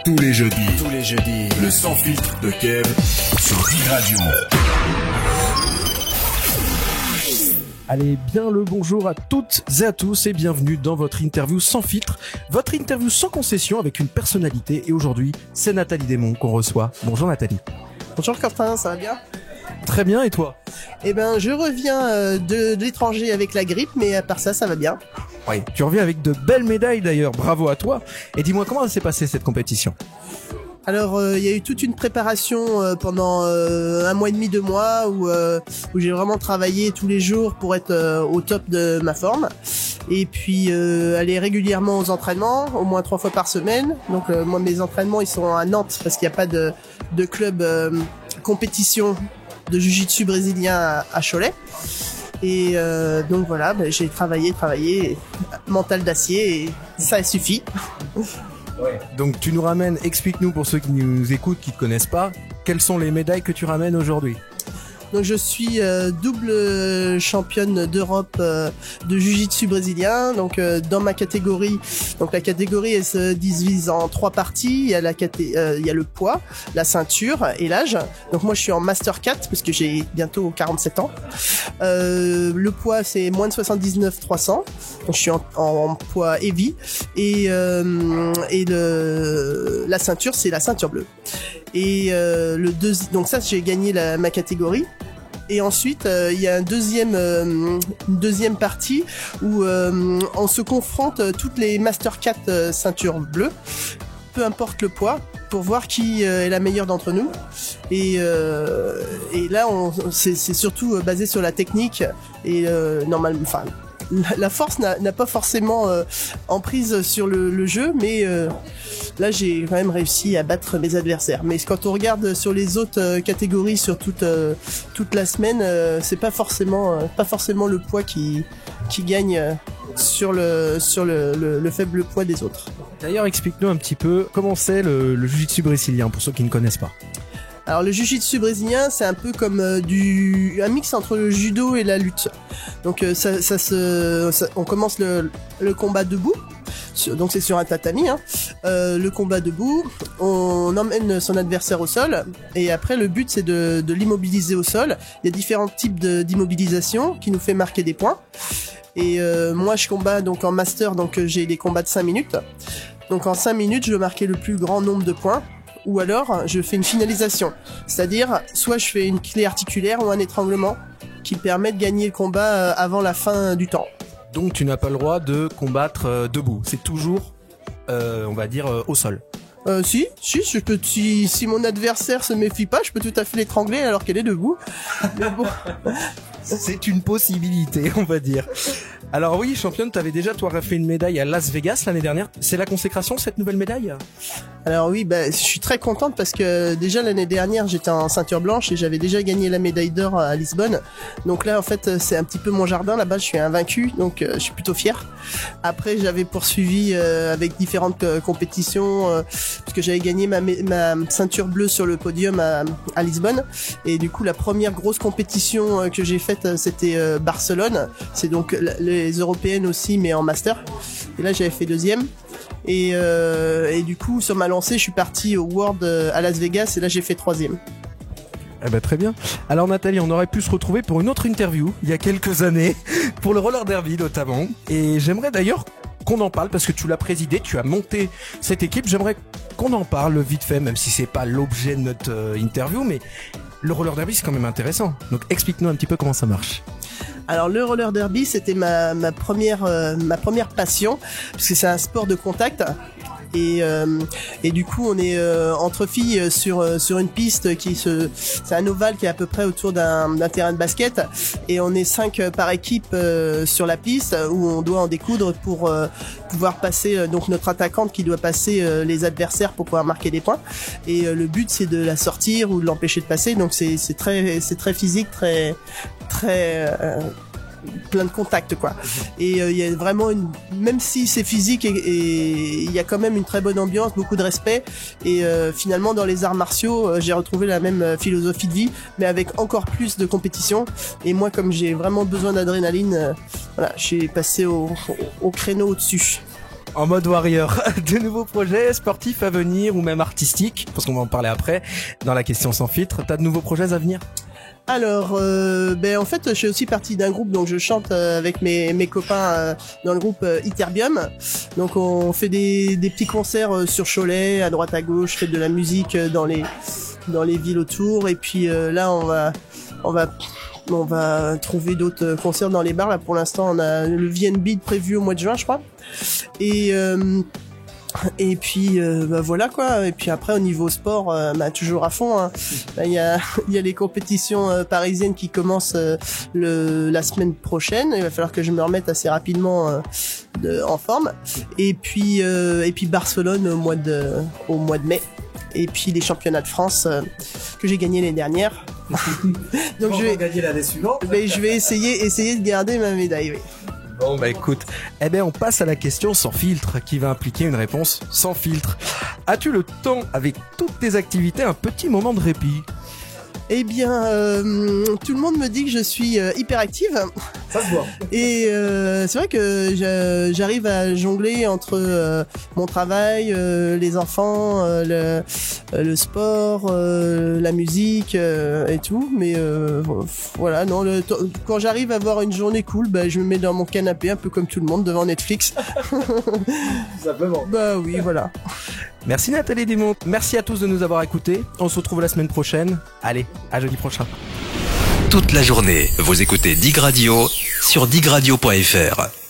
Tous les jeudis, le sans filtre de Kev sur D-Radio. Allez, bien le bonjour à toutes et à tous et bienvenue dans votre interview sans filtre, votre interview sans concession avec une personnalité. Et aujourd'hui, c'est Nathalie Desmonts qu'on reçoit. Bonjour Nathalie. Bonjour Quentin, ça va bien ? Très bien, et toi ? Eh ben, je reviens de l'étranger avec la grippe, mais à part ça, ça va bien. Oui, tu reviens avec de belles médailles d'ailleurs, bravo à toi. Et dis-moi, comment s'est passée cette compétition ? Alors, il y a eu toute une préparation pendant 1 mois et demi, 2 mois, où j'ai vraiment travaillé tous les jours pour être au top de ma forme. Et puis, aller régulièrement aux entraînements, au moins 3 fois par semaine. Donc, moi, mes entraînements, ils sont à Nantes, parce qu'il n'y a pas de club compétition de jiu-jitsu brésilien à Cholet. Et donc voilà, j'ai travaillé, mental d'acier, et ça suffit. Ouais. Donc tu nous ramènes, explique-nous pour ceux qui nous écoutent, qui ne te connaissent pas, quelles sont les médailles que tu ramènes aujourd'hui ? Donc je suis double championne d'Europe de jiu-jitsu brésilien. Donc dans ma catégorie, donc la catégorie elle se divise en 3 parties. Il y a il y a le poids, la ceinture et l'âge. Donc moi je suis en Master 4 parce que j'ai bientôt 47 ans. Le poids c'est moins de 79 300. Donc je suis en poids heavy et la ceinture c'est la ceinture bleue. Et donc ça j'ai gagné ma catégorie. Et ensuite il y a une deuxième partie où on se confronte toutes les Master 4 ceintures bleues, peu importe le poids, pour voir qui est la meilleure d'entre nous. Et là c'est surtout basé sur la technique et normalement, enfin la force n'a pas forcément emprise sur le jeu, mais là j'ai quand même réussi à battre mes adversaires. Mais quand on regarde sur les autres catégories sur toute la semaine, c'est pas forcément le poids qui gagne sur le faible poids des autres. D'ailleurs, explique-nous un petit peu comment c'est le jiu-jitsu brésilien pour ceux qui ne connaissent pas. Alors le jiu-jitsu brésilien, c'est un peu comme un mix entre le judo et la lutte. Donc on commence le combat debout. Donc c'est sur un tatami, hein. Le combat debout, on emmène son adversaire au sol et après le but c'est de l'immobiliser au sol. Il y a différents types d'immobilisation qui nous fait marquer des points. Et moi je combats donc en master, donc j'ai des combats de 5 minutes. Donc en 5 minutes je veux marquer le plus grand nombre de points. Ou alors je fais une finalisation, c'est-à-dire soit je fais une clé articulaire ou un étranglement qui permet de gagner le combat avant la fin du temps. Donc tu n'as pas le droit de combattre debout, c'est toujours, on va dire, au sol. Si, je peux, si mon adversaire se méfie pas, je peux tout à fait l'étrangler alors qu'elle est debout. Mais bon. C'est une possibilité, on va dire. Alors oui, championne, t'avais déjà toi fait une médaille à Las Vegas l'année dernière. C'est la consécration cette nouvelle médaille ? Alors oui, je suis très contente parce que déjà l'année dernière j'étais en ceinture blanche et j'avais déjà gagné la médaille d'or à Lisbonne. Donc là en fait c'est un petit peu mon jardin, là-bas je suis invaincu, donc je suis plutôt fier. Après j'avais poursuivi avec différentes compétitions parce que j'avais gagné ma ceinture bleue sur le podium à Lisbonne. Et du coup la première grosse compétition que j'ai faite c'était Barcelone. C'est donc les européennes aussi mais en master. Et là j'avais fait 2e. Et du coup sur ma lancée je suis parti au World à Las Vegas et là j'ai fait 3e. Eh ben très bien. Alors Nathalie, on aurait pu se retrouver pour une autre interview il y a quelques années pour le roller derby notamment, et j'aimerais d'ailleurs qu'on en parle parce que tu l'as présidé, tu as monté cette équipe. J'aimerais qu'on en parle vite fait, même si c'est pas l'objet de notre interview, mais le roller derby c'est quand même intéressant. Donc explique-nous un petit peu comment ça marche. Alors le roller derby c'était ma première passion parce que c'est un sport de contact. Et du coup on est entre filles sur une piste c'est un ovale qui est à peu près autour d'un terrain de basket et on est 5 par équipe sur la piste où on doit en découdre pour pouvoir passer donc notre attaquante qui doit passer les adversaires pour pouvoir marquer des points et le but c'est de la sortir ou de l'empêcher de passer, donc c'est très physique, très plein de contacts quoi. Et il y a vraiment même si c'est physique et il y a quand même une très bonne ambiance, beaucoup de respect et finalement dans les arts martiaux j'ai retrouvé la même philosophie de vie mais avec encore plus de compétition. Et moi comme j'ai vraiment besoin d'adrénaline, voilà, j'ai passé au créneau au-dessus. En mode warrior. De nouveaux projets sportifs à venir ou même artistiques, parce qu'on va en parler après dans la question sans filtre. T'as de nouveaux projets à venir? Alors, en fait, je suis aussi partie d'un groupe, donc je chante avec mes copains dans le groupe Iterbium. Donc, on fait des petits concerts sur Cholet, à droite à gauche, je fais de la musique dans les villes autour. Et puis là, on va trouver d'autres concerts dans les bars. Là, pour l'instant, on a le VNB prévu au mois de juin, je crois. Et puis voilà quoi. Et puis après au niveau sport, toujours à fond. Hein. Il y a les compétitions parisiennes qui commencent la semaine prochaine. Il va falloir que je me remette assez rapidement en forme. Et puis Barcelone au mois de mai. Et puis les championnats de France que j'ai gagnés l'année dernière. Donc je vais gagner l'année suivante. Je vais essayer de garder ma médaille. Oui. Bon écoute, on passe à la question sans filtre qui va impliquer une réponse sans filtre. As-tu le temps, avec toutes tes activités, un petit moment de répit? Eh bien, tout le monde me dit que je suis hyperactive. Ça se voit. Et c'est vrai que j'arrive à jongler entre mon travail, les enfants, le sport, la musique et tout. Mais voilà, non. Quand j'arrive à avoir une journée cool, je me mets dans mon canapé, un peu comme tout le monde, devant Netflix. Tout simplement. Oui, voilà. Merci Nathalie Desmonts. Merci à tous de nous avoir écoutés. On se retrouve la semaine prochaine. Allez, à jeudi prochain. Toute la journée, vous écoutez Dig Radio sur digradio.fr.